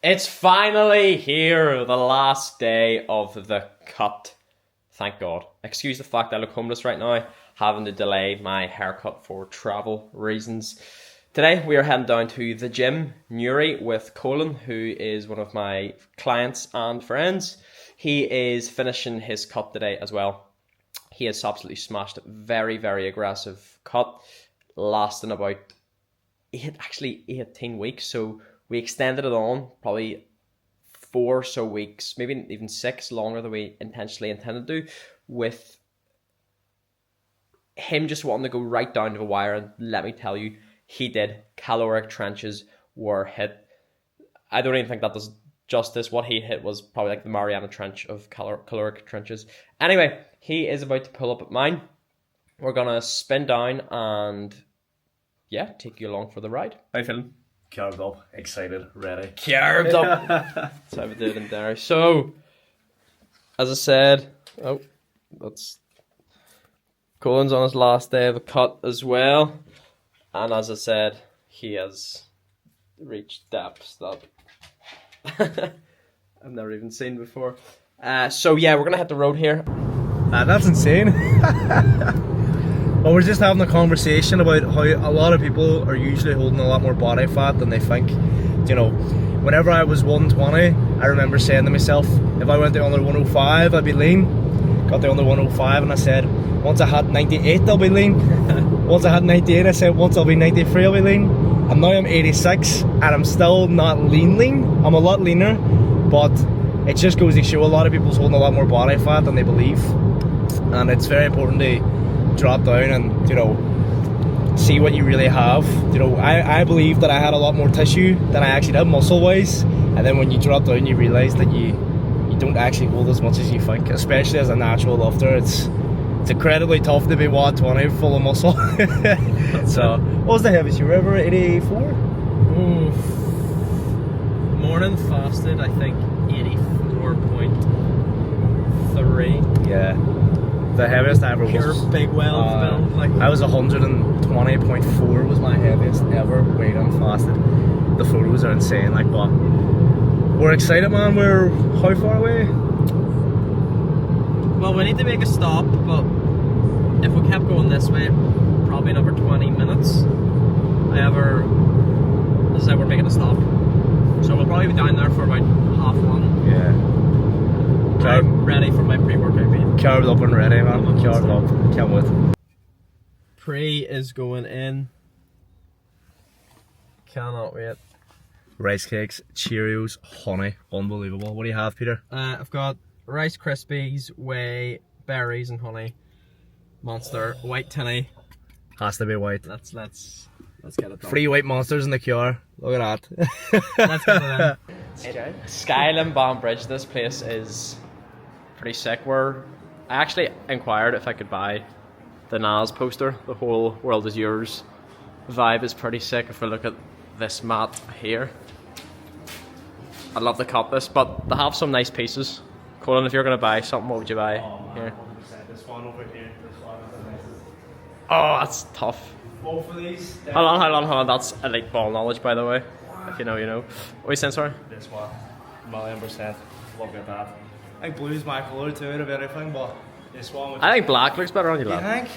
It's finally here, the last day of the cut. Thank God. Excuse the fact that I look homeless right now, having to delay my haircut for travel reasons. Today we are heading down to the gym, Newry, with Coalan, who is one of my clients and friends. He is finishing his cut today as well. He has absolutely smashed it. Very, very aggressive cut, lasting about 18 weeks. So we extended it on probably 4 or so weeks, maybe even 6 longer than we intentionally intended to, with him just wanting to go right down to the wire. And let me tell you, he did. Caloric trenches were hit. I don't even think that does justice. What he hit was probably like the Mariana Trench of caloric trenches. Anyway, he is about to pull up at mine. We're going to spin down and, yeah, take you along for the ride. How you feeling? Carved up, excited, ready. Carved up. That's how we do it in Derry. So, as I said, that's Colin's on his last day of a cut as well. And as I said, he has reached depths that I've never even seen before. So yeah, we're going to hit the road here. That's insane. Well, we're just having a conversation about how a lot of people are usually holding a lot more body fat than they think. You know, whenever I was 120, I remember saying to myself, if I went to under 105, I'd be lean. Got to under 105 and I said, once I had 98, I'll be lean. Once I had 98, I said, once I'll be 93, I'll be lean. And now I'm 86 and I'm still not lean. I'm a lot leaner, but it just goes to show a lot of people's holding a lot more body fat than they believe. And it's very important to drop down and, you know, see what you really have. You know, I believe that I had a lot more tissue than I actually did muscle wise, and then when you drop down you realise that you don't actually hold as much as you think, especially as a natural lifter. It's incredibly tough to be 120 full of muscle. So what was the heaviest you were ever? 84? Ooh. Morning fasted, I think 84.3. Yeah. The heaviest I ever was. Pure big well build. Like I was 120.4 was my heaviest ever weighed unfasted. The photos are insane, like, but we're excited, man. We're how far away? Well, we need to make a stop, but if we kept going this way, probably another 20 minutes. However, as I said, we're making a stop, so we'll probably be down there for about 1:30. Yeah. I'm ready for my pre-workout meal. Carved up and ready, man. Carved up. Can't wait. Pre is going in. Cannot wait. Rice cakes, Cheerios, honey. Unbelievable. What do you have, Peter? I've got Rice Krispies, whey, berries and honey. Monster, white tinny. Has to be white. Let's get it done. 3 white monsters in the cure. Look at that. Let's get it in. Skyline Bomb Bridge, this place is pretty sick. I actually inquired if I could buy the Nas poster, the whole world is yours vibe is pretty sick. If we look at this mat here, I'd love to cop this, but they have some nice pieces. Coalan, if you're going to buy something, what would you buy here? 100%. This one over here. This one is the nicest. Oh, that's tough. Both of these. Hold on. That's elite ball knowledge, by the way. If you know, you know. What are you saying, sorry? This one. 1,000,000%. Look at that. I think blue's my colour too out of everything, but this one. I think black looks better on you, You lad. think?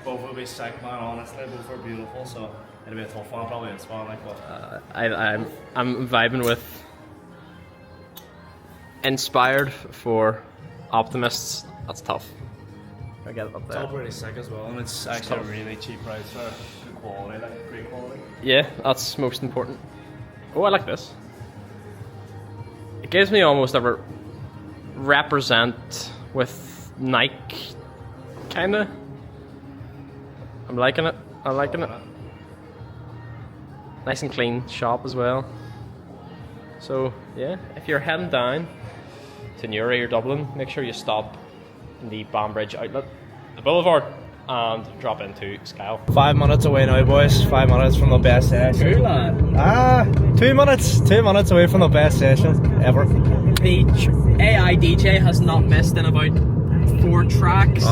Both will be sick, man, honestly. Both are beautiful, so it'll be a tough one, probably this one, like, but I'm vibing with inspired for optimists. That's tough. I get it up it's all there. pretty sick as well, and it's actually a really cheap price for good quality, like great quality. Yeah, that's most important. Oh, I like this. It gives me almost a represent with Nike, kinda. I'm liking it. Nice and clean shop as well. So yeah, if you're heading down to Newry or Dublin, make sure you stop in the Banbridge outlet, the Boulevard, and drop into Skyle. 5 minutes away now, boys. 5 minutes from the best session. Coalan. 2 minutes. 2 minutes away from the best session ever. The AI DJ has not missed in about 4 tracks.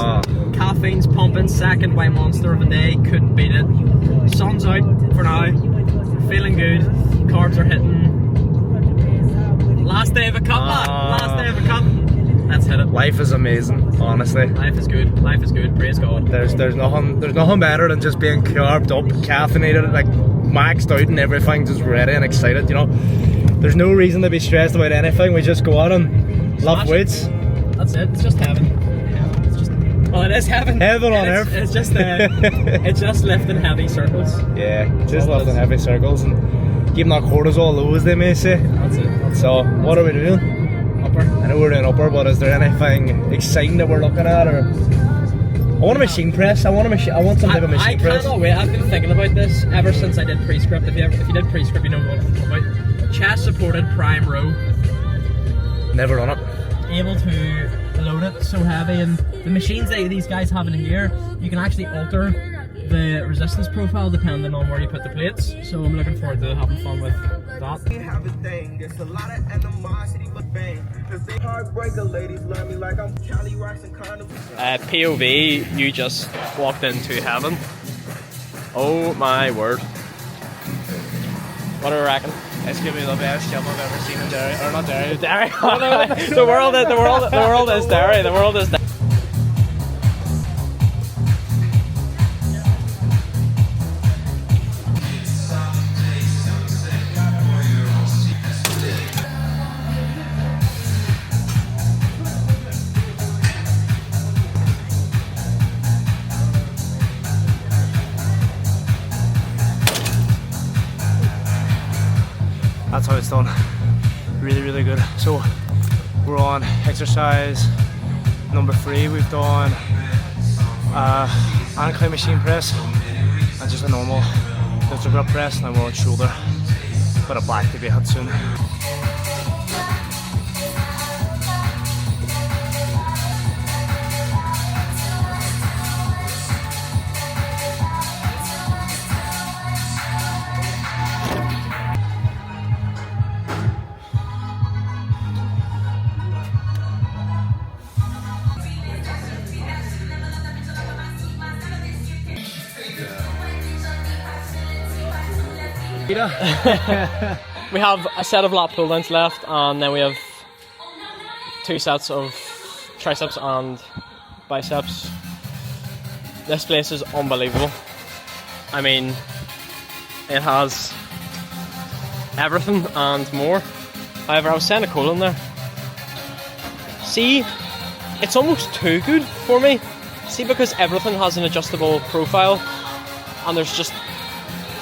Caffeine's pumping, second white monster of the day, couldn't beat it. Sun's out for now. Feeling good. Carbs are hitting. Last day of a cup, man. Last day of a cup. Let's hit it. Life is amazing, honestly. Life is good. Life is good. Praise God. There's nothing better than just being carved up, caffeinated, like maxed out and everything, just ready and excited, you know. There's no reason to be stressed about anything. We just go out and lift weights. That's it. It's just heaven. It's just, well, it is heaven. Heaven on earth. It's just it's just lifting heavy circles. Yeah, just lifting heavy circles and keeping that cortisol low, as they may say. That's it. So, what are we doing? Upper. I know we're doing upper, but is there anything exciting that we're looking at, or? I want a machine press. I want some type of machine press. I cannot wait. I've been thinking about this ever since I did pre-script. If you did pre-script, you know what I'm talking about. Chest supported prime row. Never run it. Able to load it so heavy, and the machines that these guys have in here, you can actually alter the resistance profile depending on where you put the plates. So I'm looking forward to having fun with that. POV, you just walked into heaven. Oh my word. What do you reckon? It's gonna be the best job I've ever seen in Derry, or not Derry. Derry. The world is Derry. The world is Derry. That's how it's done. Really, really good. So we're on exercise number 3. We've done incline machine press and just a normal lifter grip press, and then we're on shoulder. Got a back to be hit soon. We have a set of lat pull downs left, and then we have 2 sets of triceps and biceps. This place is unbelievable. I mean, it has everything and more. However, I was saying to Coalan there, see, it's almost too good for me. See, because everything has an adjustable profile, and there's just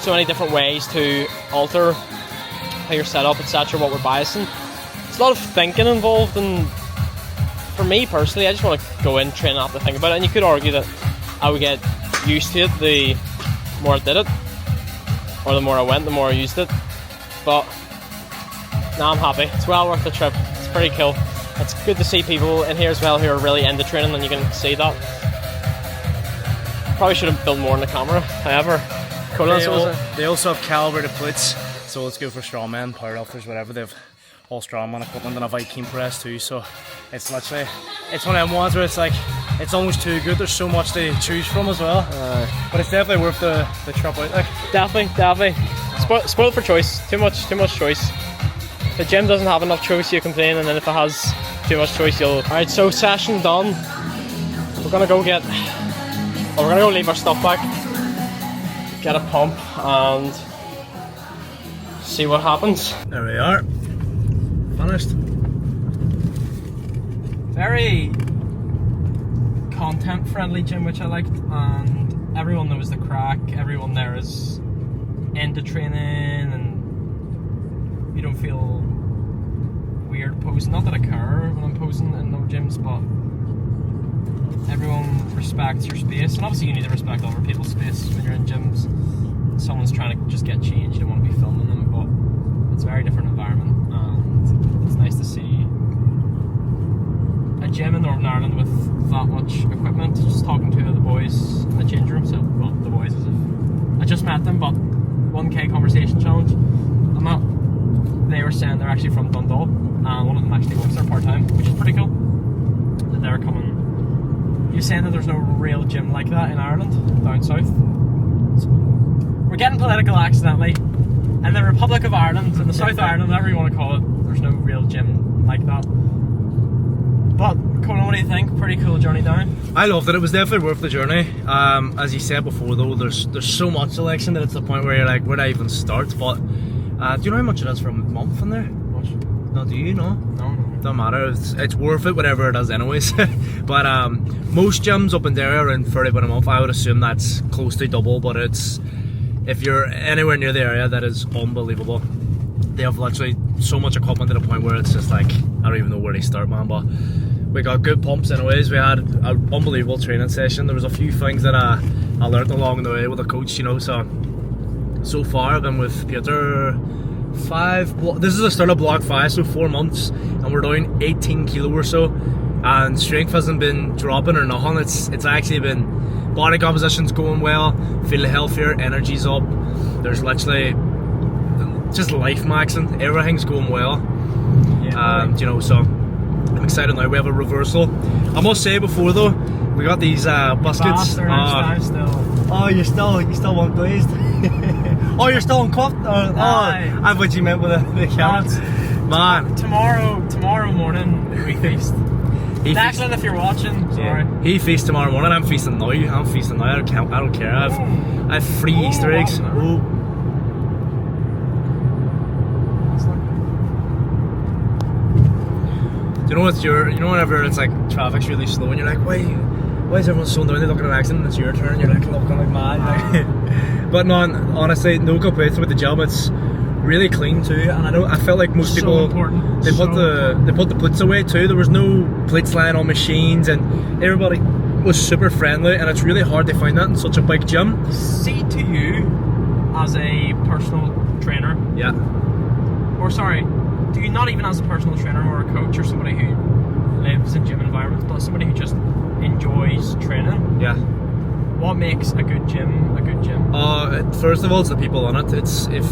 so many different ways to alter how you're set up, etc., what we're biasing. There's a lot of thinking involved, and for me personally, I just want to go in, train, and not have to think about it. And you could argue that I would get used to it the more I did it, or the more I went, the more I used it. But now I'm happy. It's well worth the trip. It's pretty cool. It's good to see people in here as well who are really into training, and you can see that. Probably should have filmed more on the camera. However, they also have calibrated plates, so it's good for strongmen, powerlifters, whatever. They have all strongman equipment and a Viking press too, so it's literally, it's one of them ones where it's like, it's almost too good. There's so much to choose from as well, but it's definitely worth the trip out. Like, definitely. Spoiled for choice. Too much choice. If the gym doesn't have enough choice, you complain, and then if it has too much choice, you'll. Alright, so session done. We're gonna go leave our stuff back, get a pump, and see what happens. There we are. Finished. Very content friendly gym, which I liked, and everyone knows the crack. Everyone there is into training, and you don't feel weird posing. Not that I care when I'm posing in no gyms, but everyone respects your space, and obviously you need to respect other people's space when you're in gyms. Someone's trying to just get changed, you don't want to be filming them, but it's a very different environment, and it's nice to see a gym in Northern Ireland with that much equipment. Just talking to the boys in the change room, so, well, the boys as if I just met them, but 1K conversation challenge. They were saying they're actually from Dundalk, and one of them actually works there part-time, which is pretty cool. That they're coming. You're saying that there's no real gym like that in Ireland, down south. So we're getting political accidentally. In the Republic of Ireland, in the South of Ireland, whatever you want to call it, there's no real gym like that. But Coalan, what do you think? Pretty cool journey down. I loved it. It was definitely worth the journey. As you said before, though, there's so much selection that it's the point where you're like, where do I even start? But do you know how much it is for a month in there? Much? No, do you know? No. Don't matter. It's worth it, whatever it is, anyways. But most gyms up in there are around £30 a month. I would assume that's close to double. But it's, if you're anywhere near the area, that is unbelievable. They have literally so much equipment to the point where it's just like, I don't even know where to start, man. But we got good pumps anyways. We had an unbelievable training session. There was a few things that I learned along the way with the coach, you know. So far I've been with Peter this is the start of block 5, so 4 months, and we're doing 18 kilo or so, and strength hasn't been dropping or nothing. It's actually been, body composition's going well, feeling healthier, energy's up. There's literally just life maxing, everything's going well. You know, so I'm excited now. We have a reversal. I must say before though, we got these biscuits. Oh, you still want glazed? Oh, you're still uncuffed? I thought you meant with the carrots. Man, tomorrow morning we feast. Declan, if you're watching, sorry. Yeah. He feasts tomorrow morning. I'm feasting now. I don't care. I've 3 Easter eggs. Oh. Do you know what's whenever it's like traffic's really slow and you're like, why is everyone slowing down? They look at an accident and it's your turn and you're like looking like mad. But no, honestly, no complaints with the job. It's really clean too, and I felt like most people they put the plates away too. There was no plates lying on machines, and everybody was super friendly, and it's really hard to find that in such a big gym. See, to you as a personal trainer, yeah, or sorry, do you not even as a personal trainer or a coach or somebody who lives in gym environments, but somebody who just enjoys training? Yeah. What makes a good gym a good gym? First of all, it's the people on it. It's if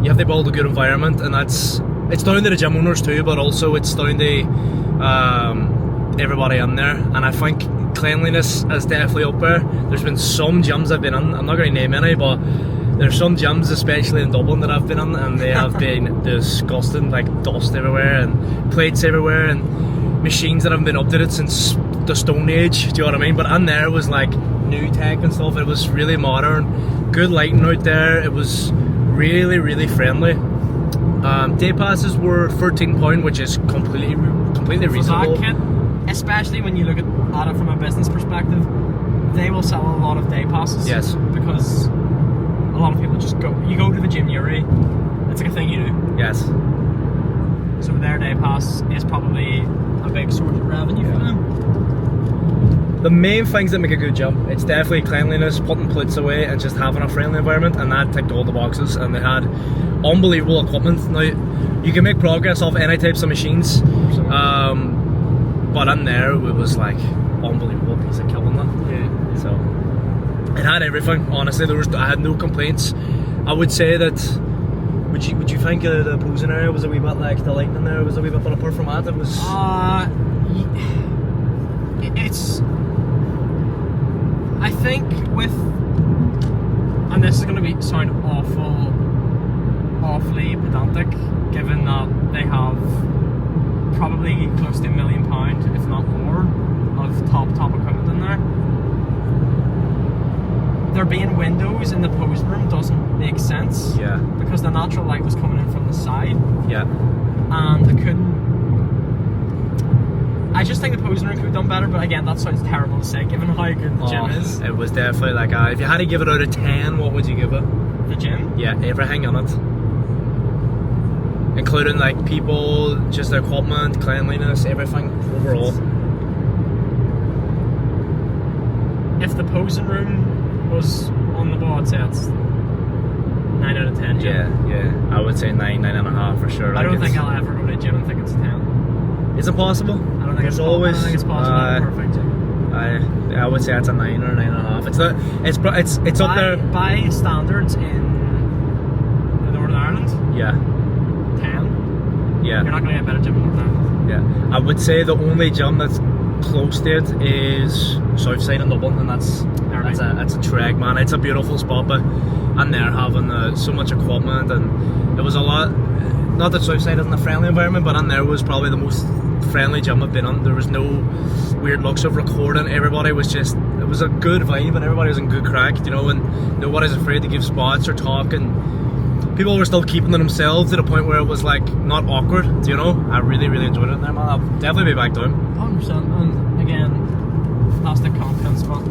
you have to build a good environment, and it's down to the gym owners too, but also it's down to everybody in there. And I think cleanliness is definitely up there. There's been some gyms I've been in, I'm not going to name any, but there's some gyms, especially in Dublin, that I've been in, and they have been disgusting, like dust everywhere and plates everywhere and machines that haven't been updated since the Stone Age, do you know what I mean? But in there was like new tech and stuff. It was really modern, good lighting out there. It was really, really friendly. Day passes were £13, which is completely reasonable. For that kit, especially when you look at it from a business perspective, they will sell a lot of day passes. Yes. Because a lot of people just go to the gym yearly. It's like a thing you do. Yes. So their day pass is probably a big source of revenue for them. The main things that make a good gym, it's definitely cleanliness, putting plates away, and just having a friendly environment, and that ticked all the boxes. And they had unbelievable equipment. Now, you can make progress off any types of machines, but in there it was like unbelievable piece of killing that. Yeah. So it had everything. Honestly, I had no complaints. I would say that. Would you think the posing area was a wee bit like the lighting in there was a wee bit, but apart from that, it was. It's. I think with, and this is going to sound awfully pedantic, given that they have probably close to £1 million, if not more, of top equipment in there. There being windows in the pose room doesn't make sense. Yeah. Because the natural light was coming in from the side. Yeah. And I just think the posing room could have done better, but again, that sounds terrible to say, given how good the gym is. It was definitely like, if you had to give it out of 10, what would you give it? The gym? Yeah, everything on it. Including like people, just the equipment, cleanliness, everything overall. If the posing room was on the ball, I'd say it's 9 out of 10 gym. Yeah, I would say 9.5 for sure. I don't think I'll ever go to a gym and think it's a 10. Is it possible? I don't think it's possible. I don't think it's possible. Perfect gym. I would say it's a 9 or 9.5. It's up there. By standards in Northern Ireland. Yeah. 10. Yeah. You're not going to get a better gym in Northern Ireland. Yeah. I would say the only gym that's close to it is Southside in Dublin, and that's a trek, man. It's a beautiful spot, but and they're having so much equipment, and it was a lot. Not that Southside isn't a friendly environment, but in there was probably the most friendly gym I've been on. There was no weird looks of recording. Everybody was just, it was a good vibe, and everybody was in good crack, you know, and nobody's afraid to give spots or talk, and people were still keeping to themselves to the point where it was like not awkward, you know. I really enjoyed it there, man. I'll definitely be back down. 100%. And again, plastic content spot.